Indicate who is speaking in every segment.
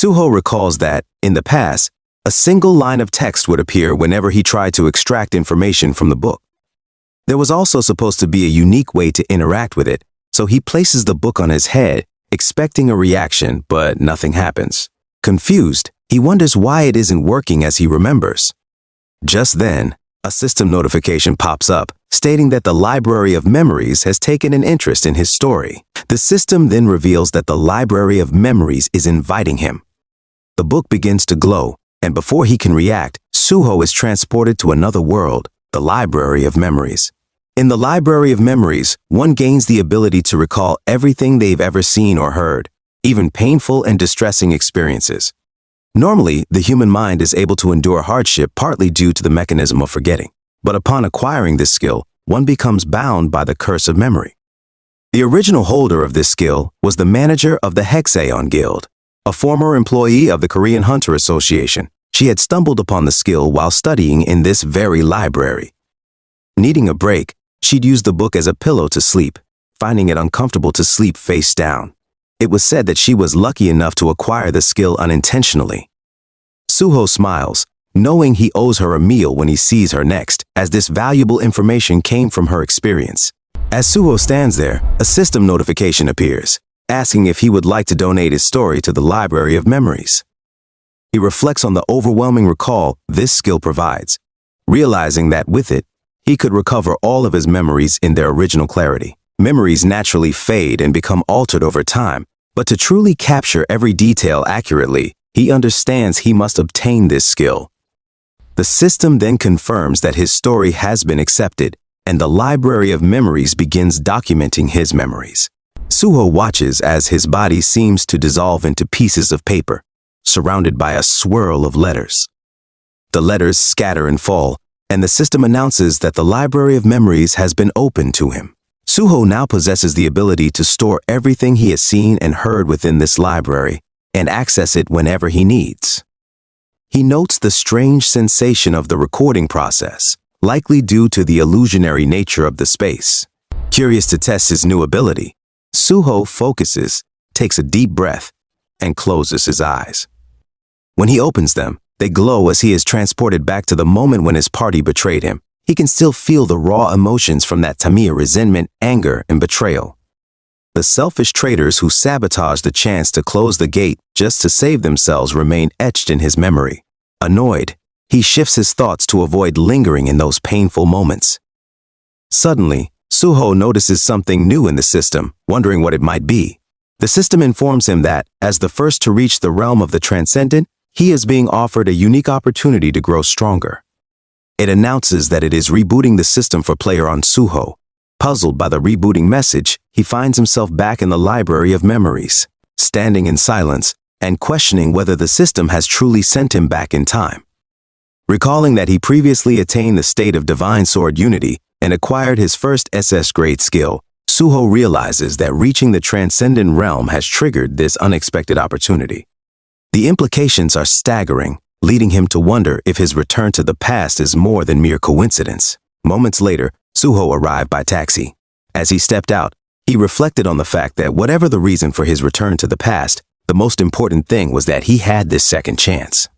Speaker 1: Suho recalls that, in the past, a single line of text would appear whenever he tried to extract information from the book. There was also supposed to be a unique way to interact with it, so he places the book on his head, expecting a reaction, but nothing happens. Confused, he wonders why it isn't working as he remembers. Just then, a system notification pops up, stating that the Library of Memories has taken an interest in his story. The system then reveals that the Library of Memories is inviting him. The book begins to glow, and before he can react, Suho is transported to another world, the Library of Memories. In the Library of Memories, one gains the ability to recall everything they've ever seen or heard, even painful and distressing experiences. Normally, the human mind is able to endure hardship partly due to the mechanism of forgetting. But upon acquiring this skill, one becomes bound by the curse of memory. The original holder of this skill was the manager of the Hexaeon Guild, a former employee of the Korean Hunter Association. She had stumbled upon the skill while studying in this very library. Needing a break, she'd used the book as a pillow to sleep, finding it uncomfortable to sleep face down. It was said that she was lucky enough to acquire the skill unintentionally. Suho smiles, knowing he owes her a meal when he sees her next, as this valuable information came from her experience. As Suho stands there, a system notification appears, asking if he would like to donate his story to the Library of Memories. He reflects on the overwhelming recall this skill provides, realizing that with it, he could recover all of his memories in their original clarity. Memories naturally fade and become altered over time, but to truly capture every detail accurately, he understands he must obtain this skill. The system then confirms that his story has been accepted, and the Library of Memories begins documenting his memories. Suho watches as his body seems to dissolve into pieces of paper, surrounded by a swirl of letters. The letters scatter and fall, and the system announces that the Library of Memories has been opened to him. Suho now possesses the ability to store everything he has seen and heard within this library and access it whenever he needs. He notes the strange sensation of the recording process, likely due to the illusionary nature of the space. Curious to test his new ability, Suho focuses, takes a deep breath, and closes his eyes. When he opens them, they glow as he is transported back to the moment when his party betrayed him. He can still feel the raw emotions from that Tamiya: resentment, anger, and betrayal. The selfish traitors who sabotaged the chance to close the gate just to save themselves remain etched in his memory. Annoyed, he shifts his thoughts to avoid lingering in those painful moments. Suddenly, Suho notices something new in the system, wondering what it might be. The system informs him that, as the first to reach the realm of the transcendent, he is being offered a unique opportunity to grow stronger. It announces that it is rebooting the system for player on Suho. Puzzled by the rebooting message, he finds himself back in the Library of Memories, standing in silence and questioning whether the system has truly sent him back in time. Recalling that he previously attained the state of Divine Sword Unity and acquired his first SS grade skill, Suho realizes that reaching the transcendent realm has triggered this unexpected opportunity. The implications are staggering, leading him to wonder if his return to the past is more than mere coincidence. Moments later, Suho arrived by taxi. As he stepped out, he reflected on the fact that whatever the reason for his return to the past, the most important thing was that he had this second chance.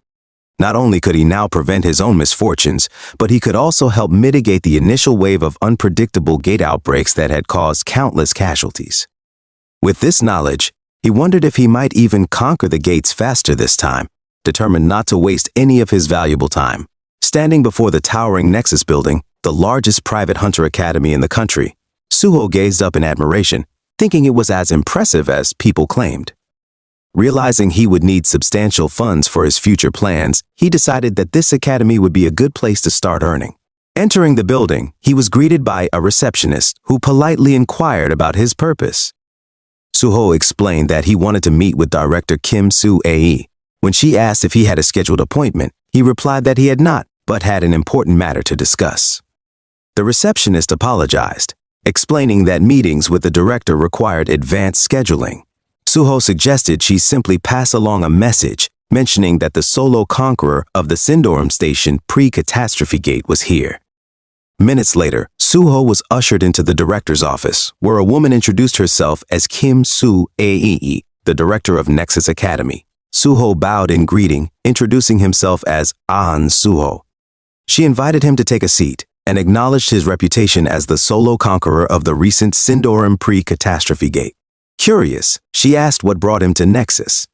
Speaker 1: Not only could he now prevent his own misfortunes, but he could also help mitigate the initial wave of unpredictable gate outbreaks that had caused countless casualties. With this knowledge, he wondered if he might even conquer the gates faster this time, determined not to waste any of his valuable time. Standing before the towering Nexus building, the largest private hunter academy in the country, Suho gazed up in admiration, thinking it was as impressive as people claimed. Realizing he would need substantial funds for his future plans, he decided that this academy would be a good place to start earning. Entering the building, he was greeted by a receptionist who politely inquired about his purpose. Suho explained that he wanted to meet with Director Kim Soo-ae. When she asked if he had a scheduled appointment, he replied that he had not, but had an important matter to discuss. The receptionist apologized, explaining that meetings with the director required advanced scheduling. Suho suggested she simply pass along a message mentioning that the solo conqueror of the Sindorum Station pre-catastrophe gate was here. Minutes later, Suho was ushered into the director's office, where a woman introduced herself as Kim Soo-ae, the director of Nexus Academy. Suho bowed in greeting, introducing himself as An Suho. She invited him to take a seat and acknowledged his reputation as the solo conqueror of the recent Sindorim pre-catastrophe gate. Curious, she asked what brought him to Nexus.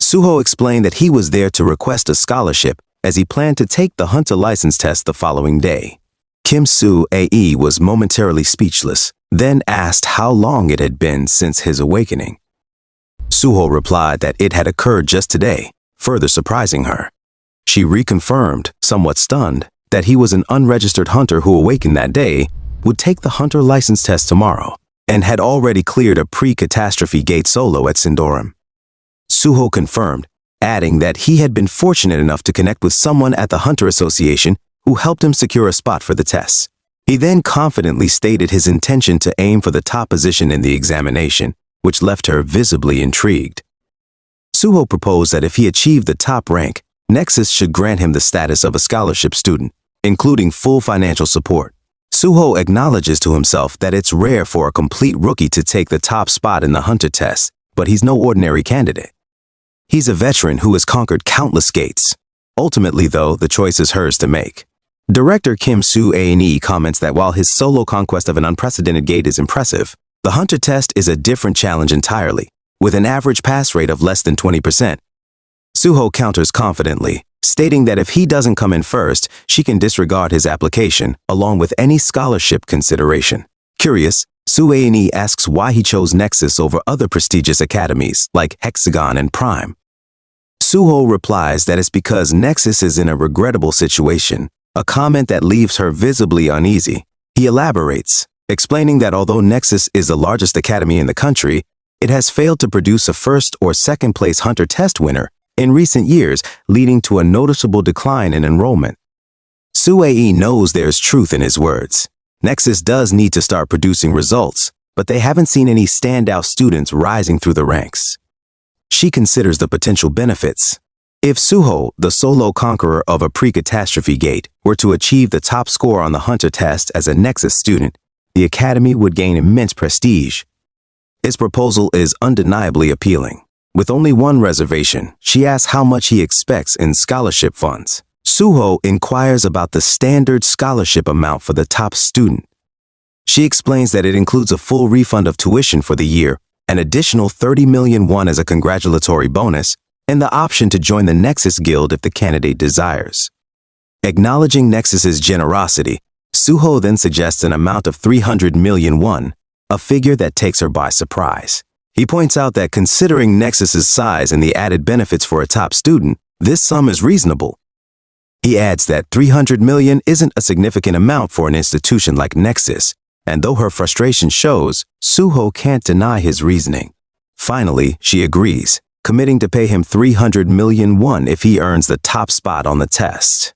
Speaker 1: Suho explained that he was there to request a scholarship as he planned to take the hunter license test the following day. Kim Soo-ae was momentarily speechless, then asked how long it had been since his awakening. Suho replied that it had occurred just today, further surprising her. She reconfirmed, somewhat stunned, that he was an unregistered hunter who awakened that day, would take the hunter license test tomorrow, and had already cleared a pre-catastrophe gate solo at Sindorim. Suho confirmed, adding that he had been fortunate enough to connect with someone at the Hunter Association who helped him secure a spot for the tests. He then confidently stated his intention to aim for the top position in the examination, which left her visibly intrigued. Suho proposed that if he achieved the top rank, Nexus should grant him the status of a scholarship student, including full financial support. Suho acknowledges to himself that it's rare for a complete rookie to take the top spot in the Hunter test, but he's no ordinary candidate. He's a veteran who has conquered countless gates. Ultimately, though, the choice is hers to make. Director Kim Soo-ae comments that while his solo conquest of an unprecedented gate is impressive, the Hunter test is a different challenge entirely, with an average pass rate of less than 20%. Suho counters confidently, stating that if he doesn't come in first, she can disregard his application, along with any scholarship consideration. Curious, Soo-ae asks why he chose Nexus over other prestigious academies like Hexagon and Prime. Suho replies that it's because Nexus is in a regrettable situation, a comment that leaves her visibly uneasy. He elaborates, explaining that although Nexus is the largest academy in the country, it has failed to produce a first or second place Hunter test winner in recent years, leading to a noticeable decline in enrollment. Soo-ae knows there's truth in his words. Nexus does need to start producing results, but they haven't seen any standout students rising through the ranks. She considers the potential benefits. If Suho, the solo conqueror of a pre-catastrophe gate, were to achieve the top score on the Hunter test as a Nexus student, the academy would gain immense prestige. His proposal is undeniably appealing. With only one reservation, she asks how much he expects in scholarship funds. Suho inquires about the standard scholarship amount for the top student. She explains that it includes a full refund of tuition for the year, an additional 30 million won as a congratulatory bonus, and the option to join the Nexus Guild if the candidate desires. Acknowledging Nexus's generosity, Suho then suggests an amount of 300 million won, a figure that takes her by surprise. He points out that considering Nexus's size and the added benefits for a top student, this sum is reasonable. He adds that 300 million isn't a significant amount for an institution like Nexus, and though her frustration shows, Suho can't deny his reasoning. Finally, she agrees, committing to pay him 300 million won if he earns the top spot on the test.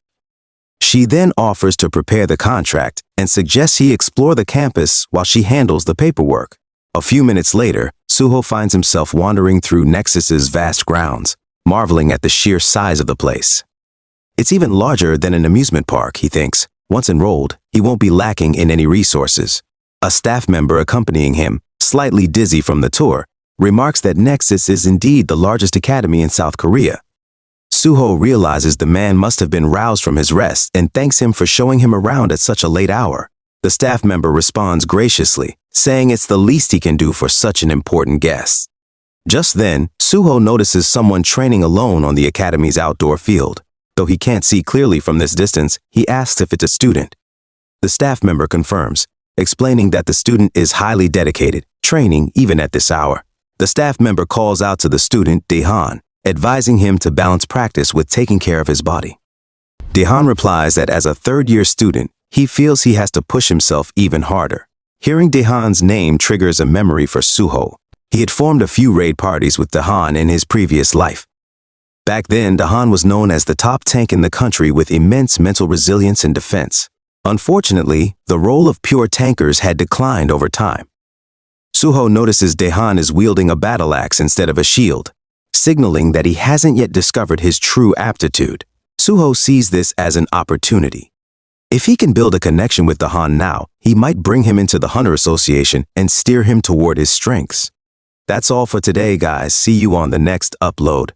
Speaker 1: She then offers to prepare the contract and suggests he explore the campus while she handles the paperwork. A few minutes later, Suho finds himself wandering through Nexus's vast grounds, marveling at the sheer size of the place. It's even larger than an amusement park, he thinks. Once enrolled, he won't be lacking in any resources. A staff member accompanying him, slightly dizzy from the tour, remarks that Nexus is indeed the largest academy in South Korea. Suho realizes the man must have been roused from his rest and thanks him for showing him around at such a late hour. The staff member responds graciously, saying it's the least he can do for such an important guest. Just then, Suho notices someone training alone on the academy's outdoor field. Though he can't see clearly from this distance, he asks if it's a student. The staff member confirms, explaining that the student is highly dedicated, training even at this hour. The staff member calls out to the student, Daehan, advising him to balance practice with taking care of his body. Daehan replies that as a third-year student, he feels he has to push himself even harder. Hearing Daehan's name triggers a memory for Suho. He had formed a few raid parties with Daehan in his previous life. Back then, Daehan was known as the top tank in the country with immense mental resilience and defense. Unfortunately, the role of pure tankers had declined over time. Suho notices Daehan is wielding a battle axe instead of a shield, signaling that he hasn't yet discovered his true aptitude. Suho sees this as an opportunity. If he can build a connection with Daehan now, he might bring him into the Hunter Association and steer him toward his strengths. That's all for today, guys. See you on the next upload.